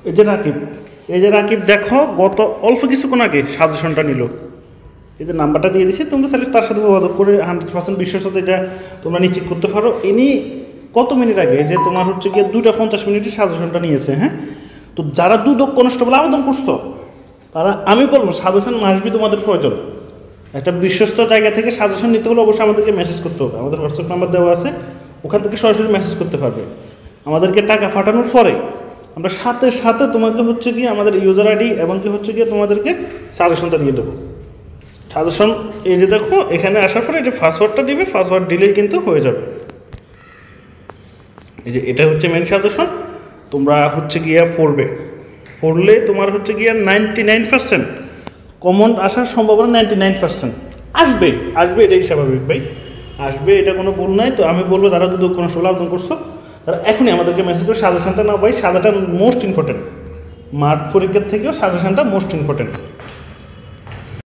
এই যে রাকিব, এই যে রাকিব দেখো গত অল্প কিছুক্ষণ আগে সাজেশনটা নিল, এই যে নাম্বারটা দিয়ে দিছি, তোমরা চাইলে তার সাথে যোগাযোগ করে 100% বিশ্বস্ততা এটা তোমরা নিশ্চিত করতে পারো। ইনি কত মিনিট আগে যে তোমার হচ্ছে গিয়ে 2:50 সাজেশনটা নিয়েছে। হ্যাঁ, তো যারা দুদক কনস্টেবল আবেদন করছো তারা, আমি বলবো সাজেশন মাসবি তোমাদের প্রয়োজন। একটা বিশ্বস্ত জায়গা থেকে সাজেশন নিতে হলে অবশ্যই আমাদেরকে মেসেজ করতে হবে, আমাদের হোয়াটসঅ্যাপ নাম্বার দেওয়া আছে, ওখান থেকে সরাসরি মেসেজ করতে পারবে। আমাদেরকে টাকা পাঠানোর পরে আমরা সাথে সাথে তোমাকে হচ্ছে গিয়ে আমাদের ইউজার আইডি এবং কি হচ্ছে গিয়ে তোমাদেরকে সাজেশনটা দিয়ে দেবো। সাজেশন এই যে দেখো এখানে আসার পরে এটা পাসওয়ার্ডটা দিবে, পাসওয়ার্ড দিলেই কিন্তু হয়ে যাবে। এই যে এটা হচ্ছে মেন সাজেশন, তোমরা হচ্ছে গিয়া পড়লে তোমার হচ্ছে গিয়া 99% কমন আসার সম্ভাবনা 99% আসবে, এটাই স্বাভাবিক ভাই, আসবে, এটা কোনো ভুল নাই। তো আমি বলবো যারা যদি কোনো ষোলো আবেদন করছো তারা এখনই আমাদেরকে মেসেজ করে সাজেশনটা নাও ভাই, সাজাটা মোস্ট ইম্পর্টেন্ট, মাঠ পরীক্ষার থেকেও সাজেশনটা মোস্ট ইম্পর্টেন্ট।